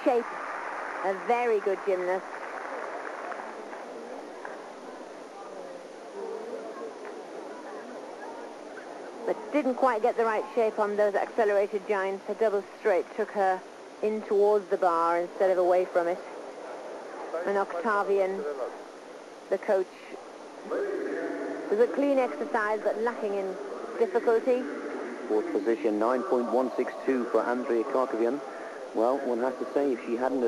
shape, a very good gymnast. But didn't quite get the right shape on those accelerated giants. Her double straight took her in towards the bar instead of away from it. And Octavian, the coach, was a clean exercise but lacking in difficulty. Fourth position, 9.162 for Andrea Karkovian. Well, one has to say, if she hadn't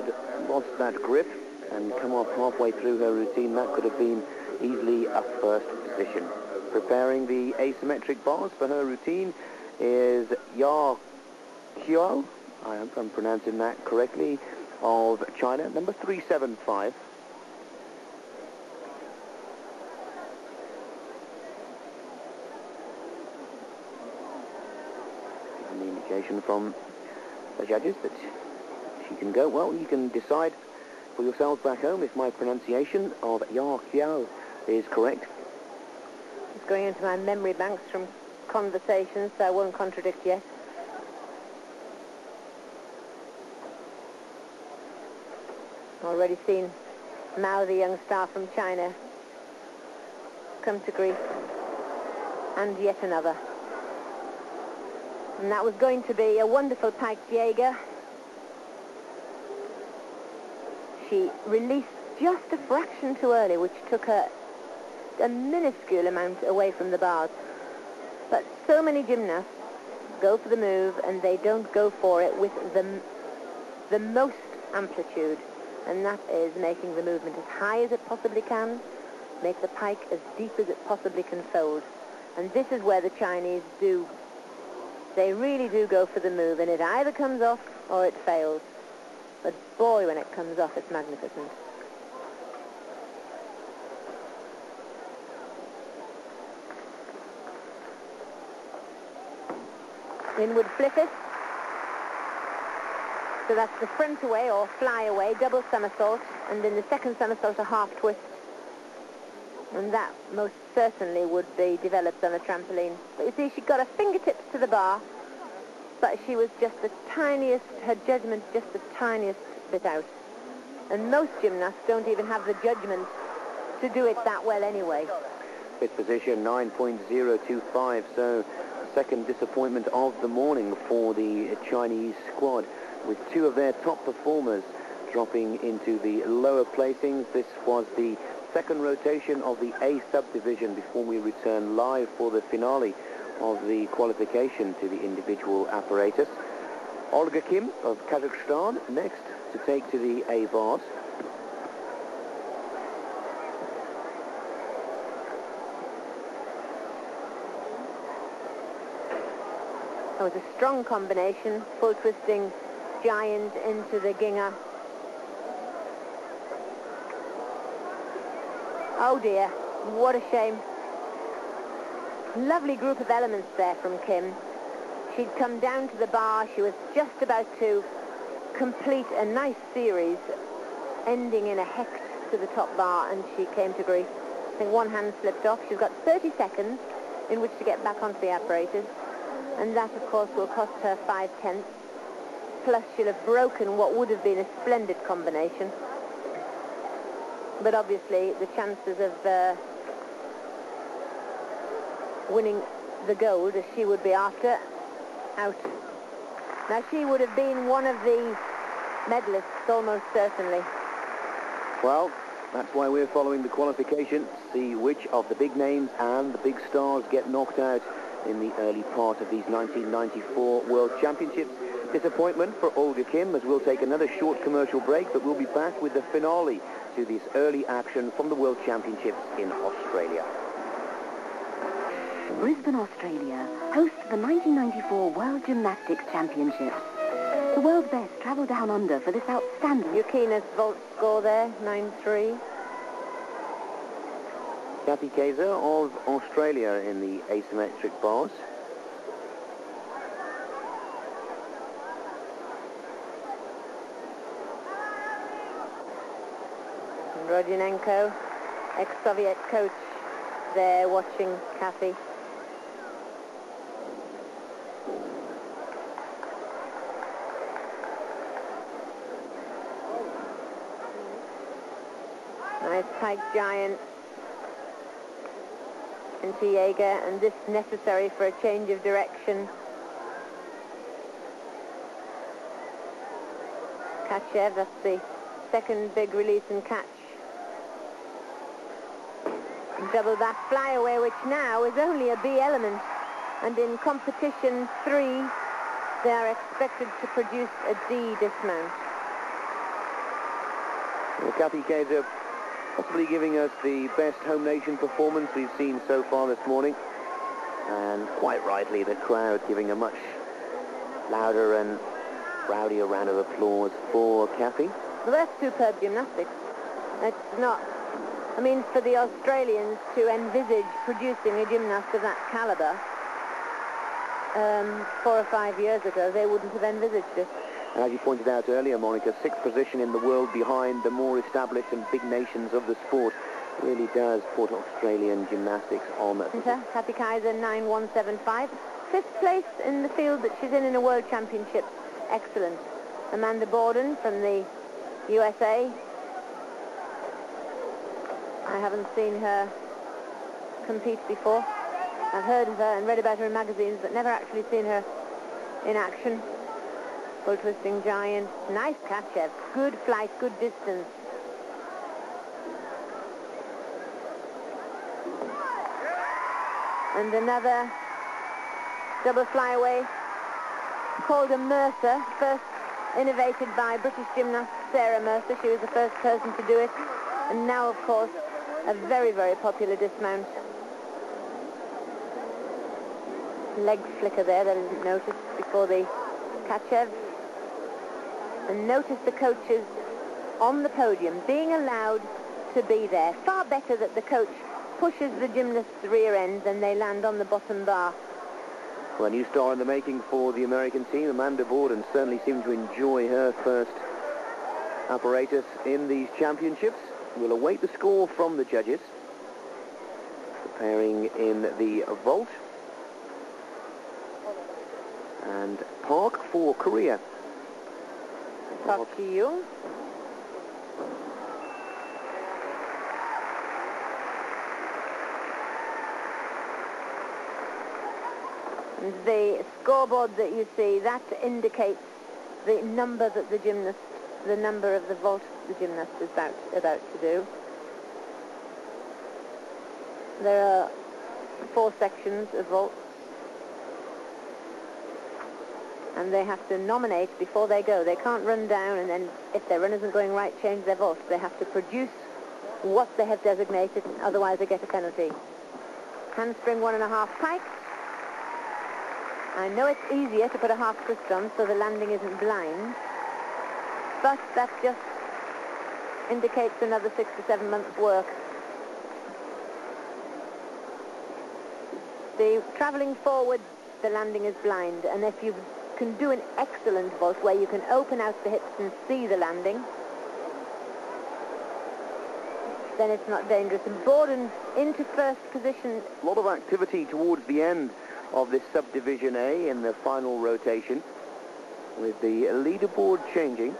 lost that grip and come off halfway through her routine, that could have been easily a first position. Preparing the asymmetric bars for her routine is qiao, I hope I'm pronouncing that correctly, of China, number 375. And the indication from the judges that she can go. Well, you can decide for yourselves back home if my pronunciation of qiao is correct. It's going into my memory banks from conversations, so I won't contradict yet. Already seen Mao, the young star from China, come to grief. And yet another. And that was going to be a wonderful piked Jaeger. She released just a fraction too early, which took her a minuscule amount away from the bars. But so many gymnasts go for the move and they don't go for it with the most amplitude. And that is making the movement as high as it possibly can, make the pike as deep as it possibly can fold. And this is where the Chinese do. They really do go for the move, and it either comes off or it fails. But boy, when it comes off, it's magnificent. Inward flippet. So that's the front away or fly away, double somersault, and in the second somersault a half twist. And that most certainly would be developed on a trampoline. But you see, she got her fingertips to the bar, but she was just the tiniest, her judgment just the tiniest bit out. And most gymnasts don't even have the judgment to do it that well anyway. Fifth position, 9.025, so second disappointment of the morning for the Chinese squad, with two of their top performers dropping into the lower placings. This was the second rotation of the A subdivision before we return live for the finale of the qualification to the individual apparatus. Olga Kim of Kazakhstan next to take to the A bars. That was a strong combination, full twisting giant into the ginger. Oh dear, what a shame. Lovely group of elements there from Kim. She'd come down to the bar, she was just about to complete a nice series, ending in a hex to the top bar, and she came to grief. I think one hand slipped off. She's got 30 seconds in which to get back onto the apparatus, and that of course will cost her 5/10. Plus she'll have broken what would have been a splendid combination. But obviously the chances of winning the gold, as she would be after, out. Now she would have been one of the medalists almost certainly. Well, that's why we're following the qualification, see which of the big names and the big stars get knocked out in the early part of these 1994 World Championships. Disappointment for Olga Kim, as we'll take another short commercial break, but we'll be back with the finale to this early action from the World Championships in Australia. Brisbane, Australia, hosts the 1994 World Gymnastics Championships. The world's best travel down under for this outstanding... Yukina's vault score there, 9-3. Kathy Kaiser of Australia in the asymmetric bars. Rodionenko, ex-Soviet coach, there watching Kathy. Nice pike giant into Jaeger, and this necessary for a change of direction. Kachev, that's the second big release and catch. Double back flyaway, which now is only a B element, and in competition 3 they are expected to produce a D dismount. Well, Kathy Kaiser possibly giving us the best home nation performance we've seen so far this morning, and quite rightly the crowd giving a much louder and rowdier round of applause for Kathy. Well, that's superb gymnastics. It's not, I mean, for the Australians to envisage producing a gymnast of that caliber 4 or 5 years ago, they wouldn't have envisaged it. And as you pointed out earlier, Monica, 6th position in the world behind the more established and big nations of the sport really does put Australian gymnastics on. Kathy Kaiser, 9.175. 5th place in the field that she's in a World Championship. Excellent. Amanda Borden from the USA. I haven't seen her compete before. I've heard of her and read about her in magazines, but never actually seen her in action. Full twisting giant. Nice catch, Ev. Good flight, good distance. And another double flyaway called a Mercer, first innovated by British gymnast Sarah Mercer. She was the first person to do it. And now, of course, a very, very popular dismount. Leg flicker there that isn't noticed before the Kachev. And notice the coaches on the podium being allowed to be there. Far better that the coach pushes the gymnast's rear end than they land on the bottom bar. Well, a new star in the making for the American team. Amanda Borden certainly seemed to enjoy her first apparatus in these championships. We'll await the score from the judges. Preparing in the vault. And Park for Korea. Talk to you. The scoreboard that you see, that indicates the number that the gymnast, the number of the vault the gymnast is about to do. There are 4 sections of vaults, and they have to nominate before they go. They can't run down and then, if their run isn't going right, change their vault. They have to produce what they have designated, otherwise they get a penalty. Handspring 1.5 pikes. I know it's easier to put a half twist on so the landing isn't blind, but that just indicates another 6 to 7 months' work. The travelling forward, the landing is blind, and if you can do an excellent vault where you can open out the hips and see the landing, then it's not dangerous. And Borden into first position. A lot of activity towards the end of this subdivision A in the final rotation, with the leaderboard changing.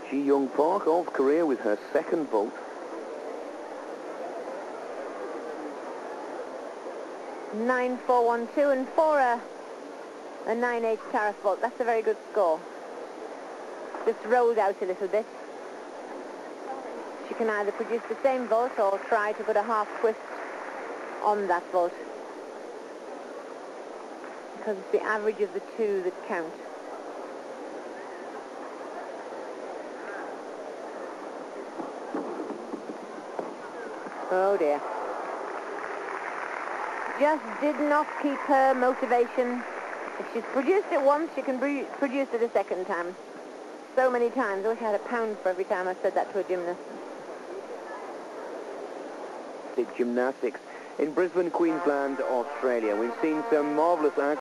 Ji Young Park of Korea with her second vault. 9.412, and for a 9.8 tariff vault, that's a very good score. Just rolled out a little bit. She can either produce the same vault or try to put a half twist on that vault, because it's the average of the 2 that count. Oh dear. Just did not keep her motivation. If she's produced it once, she can produce it a second time. So many times. I wish I had £1 for every time I said that to a gymnast. Gymnastics in Brisbane, Queensland, Australia. We've seen some marvellous action.